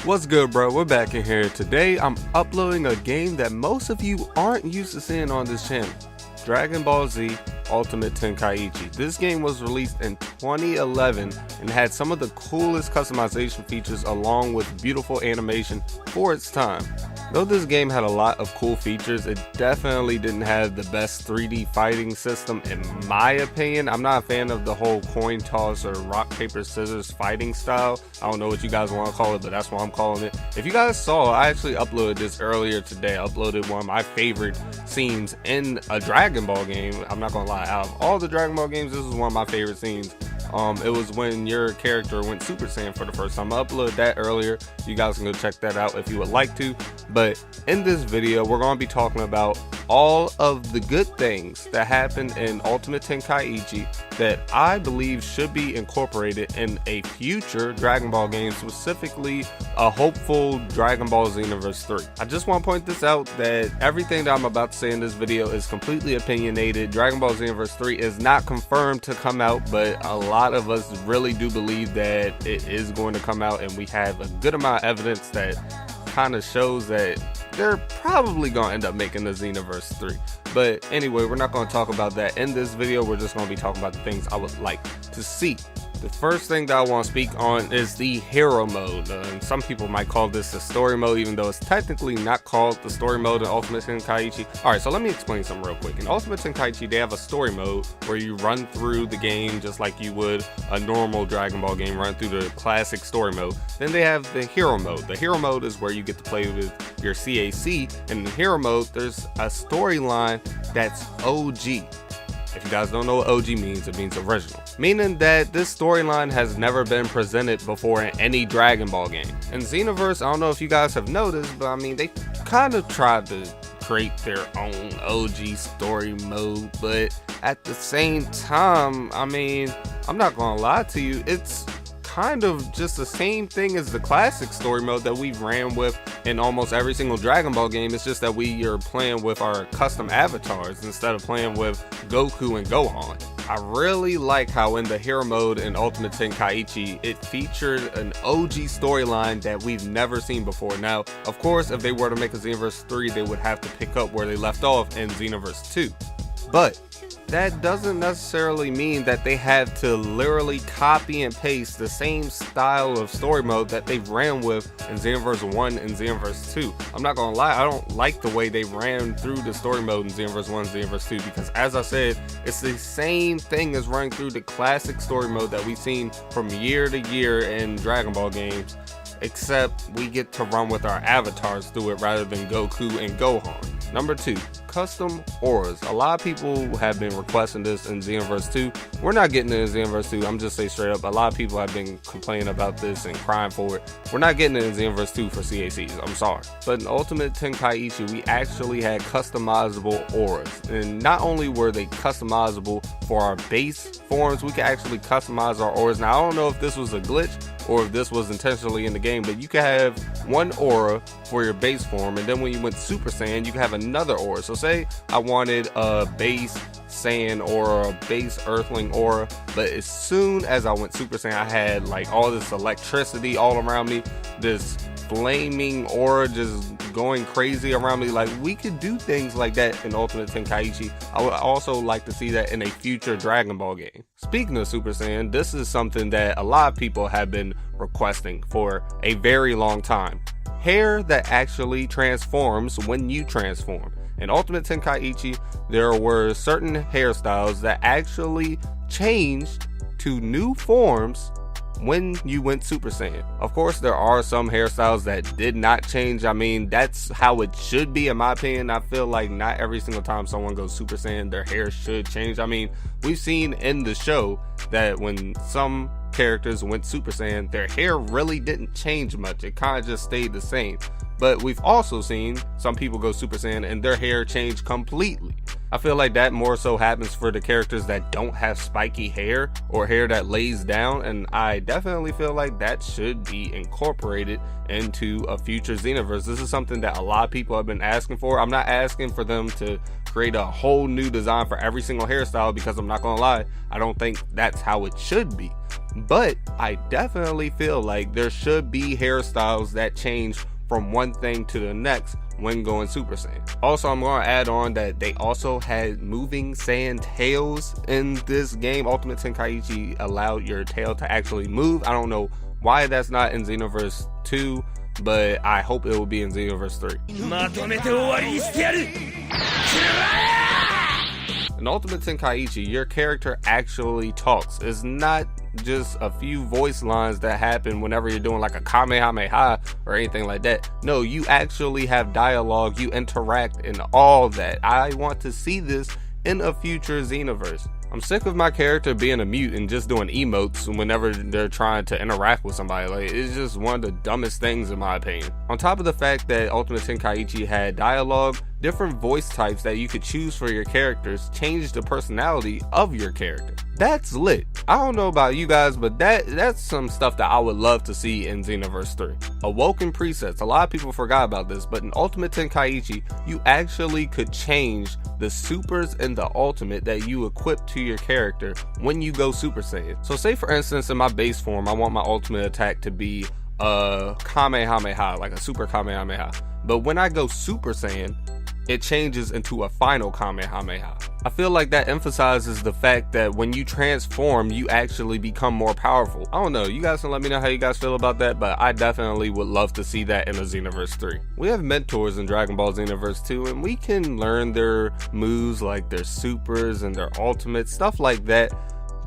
What's good, bro? We're back in here. Today I'm uploading a game that most of you aren't used to seeing on this channel. Dragon Ball Z Ultimate Tenkaichi. This game was released in 2011 and had some of the coolest customization features along with beautiful animation for its time. Though this game had a lot of cool features, it definitely didn't have the best 3D fighting system in my opinion. I'm not a fan of the whole coin toss or rock paper scissors fighting style. I don't know what you guys want to call it, but that's what I'm calling it. If you guys saw, I actually uploaded this earlier today. I uploaded one of my favorite scenes in a Dragon Ball game. I'm not gonna lie, out of all the Dragon Ball games, this is one of my favorite scenes. It was when your character went Super Saiyan for the first time. I uploaded that earlier. You guys can go check that out if you would like to. But in this video, we're going to be talking about all of the good things that happened in Ultimate Tenkaichi that I believe should be incorporated in a future Dragon Ball game, specifically a hopeful Dragon Ball Xenoverse 3. I just want to point this out that everything that I'm about to say in this video is completely opinionated. Dragon Ball Xenoverse 3 is not confirmed to come out, but a lot of us really do believe that it is going to come out, and we have a good amount of evidence that kind of shows that they're probably going to end up making the Xenoverse 3. But anyway, we're not going to talk about that in this video. We're just going to be talking about the things I would like to see. The first thing that I want to speak on is the hero mode. And some people might call this the story mode, even though it's technically not called the story mode in Ultimate Tenkaichi. Alright, so let me explain something real quick. In Ultimate Tenkaichi, they have a story mode where you run through the game just like you would a normal Dragon Ball game, run through the classic story mode. Then they have the hero mode. The hero mode is where you get to play with your CAC. And in the hero mode, there's a storyline that's OG. If you guys don't know what OG means, it means original. Meaning that this storyline has never been presented before in any Dragon Ball game. In Xenoverse, I don't know if you guys have noticed, but I mean, they kind of tried to create their own OG story mode, but at the same time, I mean, I'm not gonna lie to you, it's kind of just the same thing as the classic story mode that we've ran with in almost every single Dragon Ball game. It's just that we are playing with our custom avatars instead of playing with Goku and Gohan. I really like how in the hero mode in Ultimate Tenkaichi, it featured an OG storyline that we've never seen before. Now, of course, if they were to make a Xenoverse 3, they would have to pick up where they left off in Xenoverse 2. But that doesn't necessarily mean that they have to literally copy and paste the same style of story mode that they've ran with in Xenoverse 1 and Xenoverse 2. I'm not gonna lie, I don't like the way they ran through the story mode in Xenoverse 1 and Xenoverse 2, because as I said, it's the same thing as running through the classic story mode that we've seen from year to year in Dragon Ball games, except we get to run with our avatars through it rather than Goku and Gohan. Number 2, custom auras. A lot of people have been requesting this in Xenoverse 2. We're not getting it in Xenoverse 2. I'm just saying straight up, a lot of people have been complaining about this and crying for it. We're not getting it in Xenoverse 2 for CACs. I'm sorry. But in Ultimate Tenkaichi, we actually had customizable auras. And not only were they customizable for our base forms, we could actually customize our auras. Now, I don't know if this was a glitch or if this was intentionally in the game, but you could have one aura for your base form, and then when you went Super Saiyan, you could have another aura. So say I wanted a base Saiyan or a base Earthling aura, but as soon as I went Super Saiyan, I had like all this electricity all around me, this flaming aura just going crazy around me. Like, we could do things like that in Ultimate Tenkaichi. I would also like to see that in a future Dragon Ball game. Speaking of Super Saiyan, this is something that a lot of people have been requesting for a very long time. Hair that actually transforms when you transform. In Ultimate Tenkaichi, there were certain hairstyles that actually changed to new forms when you went Super Saiyan. Of course, there are some hairstyles that did not change. I mean, that's how it should be in my opinion. I feel like not every single time someone goes Super Saiyan, their hair should change. I mean, we've seen in the show that when some characters went Super Saiyan, their hair really didn't change much. It kind of just stayed the same. But we've also seen some people go Super Saiyan and their hair change completely. I feel like that more so happens for the characters that don't have spiky hair or hair that lays down, and I definitely feel like that should be incorporated into a future Xenoverse. This is something that a lot of people have been asking for. I'm not asking for them to create a whole new design for every single hairstyle, because I'm not gonna lie, I don't think that's how it should be. but I definitely feel like there should be hairstyles that change from one thing to the next when going Super Saiyan. Also, I'm going to add on that they also had moving Saiyan tails in this game. Ultimate Tenkaichi allowed your tail to actually move. I don't know why that's not in Xenoverse 2, but I hope it will be in Xenoverse 3. In Ultimate Tenkaichi, your character actually talks. It's not just a few voice lines that happen whenever you're doing like a Kamehameha or anything like that. No, you actually have dialogue, you interact and all that. I want to see this in a future Xenoverse. I'm sick of my character being a mute and just doing emotes whenever they're trying to interact with somebody. Like, it's just one of the dumbest things in my opinion. On top of the fact that Ultimate Tenkaichi had dialogue, different voice types that you could choose for your characters changed the personality of your character. That's lit. I don't know about you guys, but that's some stuff that I would love to see in Xenoverse 3. Awoken presets. A lot of people forgot about this, but in Ultimate Tenkaichi, you actually could change the supers and the ultimate that you equip to your character when you go Super Saiyan. So say for instance, in my base form, I want my ultimate attack to be a Kamehameha, like a super Kamehameha. But when I go Super Saiyan, it changes into a final Kamehameha. I feel like that emphasizes the fact that when you transform, you actually become more powerful. I don't know, you guys can let me know how you guys feel about that, but I definitely would love to see that in a Xenoverse 3. We have mentors in Dragon Ball Xenoverse 2, and we can learn their moves like their supers and their ultimates, stuff like that,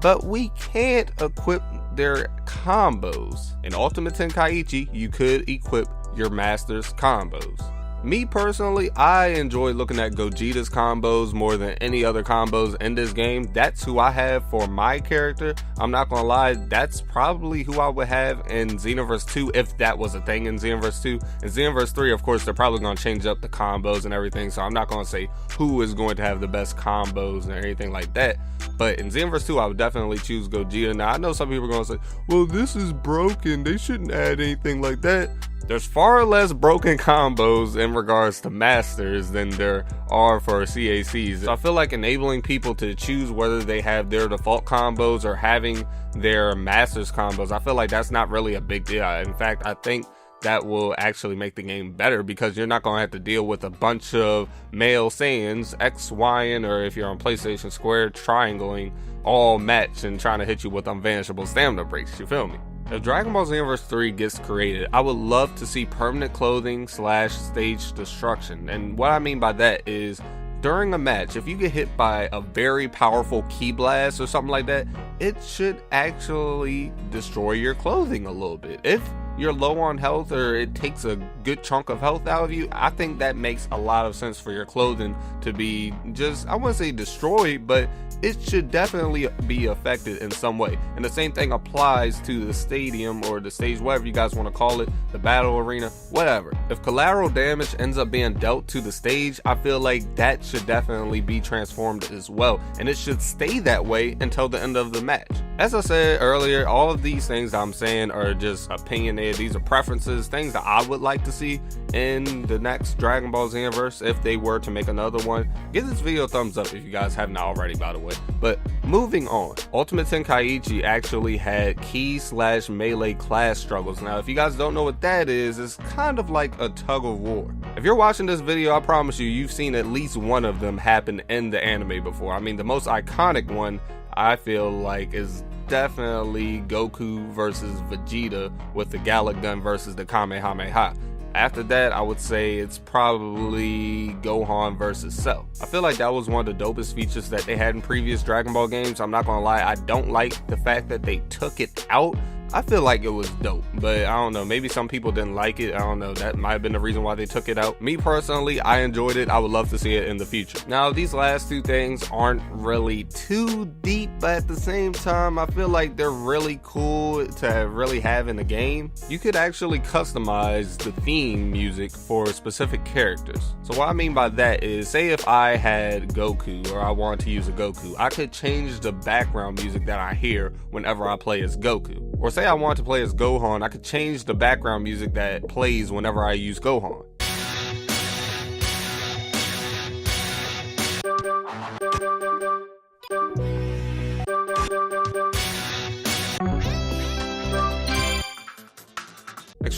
but we can't equip their combos. In Ultimate Tenkaichi, you could equip your master's combos. Me personally, I enjoy looking at Gogeta's combos more than any other combos in this game. That's who I have for my character. I'm not gonna lie, that's probably who I would have in Xenoverse 2 if that was a thing in Xenoverse 2. In Xenoverse 3, of course, they're probably gonna change up the combos and everything, so I'm not gonna say who is going to have the best combos and anything like that. But in Xenoverse 2, I would definitely choose Gogeta. Now, I know some people are gonna say, well, this is broken, they shouldn't add anything like that. There's far less broken combos in regards to masters than there are for CACs. So I feel like enabling people to choose whether they have their default combos or having their masters combos, I feel like that's not really a big deal. In fact, I think that will actually make the game better because you're not going to have to deal with a bunch of male Saiyans, X, Y, and, or if you're on PlayStation Square, triangling all match and trying to hit you with unvanishable stamina breaks, you feel me? If Dragon Ball Xenoverse 3 gets created, I would love to see permanent clothing / stage destruction. And what I mean by that is, during a match, if you get hit by a very powerful ki blast or something like that, it should actually destroy your clothing a little bit. If you're low on health or it takes a good chunk of health out of you, I think that makes a lot of sense for your clothing to be just, I wouldn't say destroyed, but it should definitely be affected in some way. And the same thing applies to the stadium or the stage, whatever you guys want to call it, the battle arena, whatever. If collateral damage ends up being dealt to the stage, I feel like that should definitely be transformed as well. And it should stay that way until the end of the match. As I said earlier, all of these things that I'm saying are just opinionated. These are preferences, things that I would like to see in the next Dragon Ball Xenoverse if they were to make another one. Give this video a thumbs up if you guys haven't already, by the way. But moving on, Ultimate Tenkaichi actually had ki / melee class struggles. Now, if you guys don't know what that is, it's kind of like a tug of war. If you're watching this video, I promise you've seen at least one of them happen in the anime before. I mean, the most iconic one I feel like is definitely Goku versus Vegeta with the Gallic Gun versus the Kamehameha. After that, I would say it's probably Gohan versus Cell. I feel like that was one of the dopest features that they had in previous Dragon Ball games. I'm not gonna lie, I don't like the fact that they took it out. I feel like it was dope, but I don't know, maybe some people didn't like it. I don't know, that might have been the reason why they took it out. Me personally, I enjoyed it. I would love to see it in the future. Now, these last two things aren't really too deep, but at the same time, I feel like they're really cool to really have in the game. You could actually customize the theme music for specific characters. So what I mean by that is, say if I had Goku or I wanted to use a Goku, I could change the background music that I hear whenever I play as Goku. Or say I want to play as Gohan, I could change the background music that plays whenever I use Gohan.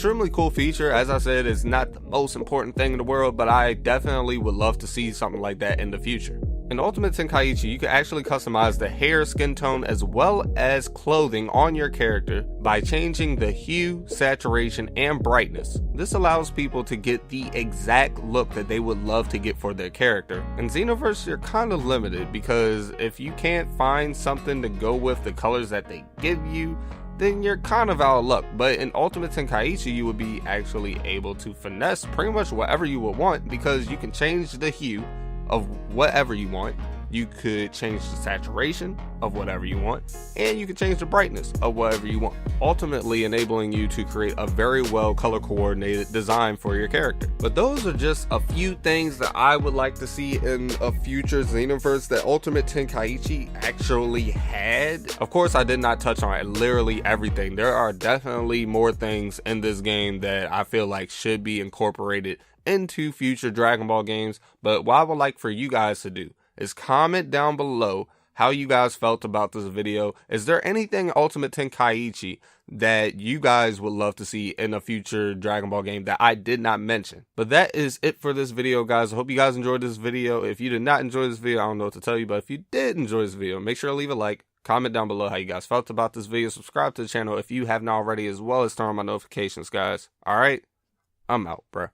extremely cool feature. As I said, it's not the most important thing in the world, but I definitely would love to see something like that in the future. In Ultimate Tenkaichi, you can actually customize the hair, skin tone, as well as clothing on your character by changing the hue, saturation, and brightness. This allows people to get the exact look that they would love to get for their character. In Xenoverse, you're kind of limited because if you can't find something to go with the colors that they give you, then you're kind of out of luck. But in Ultimate Tenkaichi, you would be actually able to finesse pretty much whatever you would want, because you can change the hue of whatever you want, you could change the saturation of whatever you want, and you can change the brightness of whatever you want, ultimately enabling you to create a very well color coordinated design for your character. But those are just a few things that I would like to see in a future Xenoverse that Ultimate Tenkaichi actually had. Of course, I did not touch on literally everything. There are definitely more things in this game that I feel like should be incorporated into future Dragon Ball games. But what I would like for you guys to do is comment down below how you guys felt about this video. Is there anything in Ultimate Tenkaichi that you guys would love to see in a future Dragon Ball game that I did not mention? But that is it for this video, guys. I hope you guys enjoyed this video. If you did not enjoy this video, I don't know what to tell you, but if you did enjoy this video, make sure to leave a like, comment down below how you guys felt about this video, subscribe to the channel if you haven't already, as well as turn on my notifications, guys. Alright, I'm out, bruh.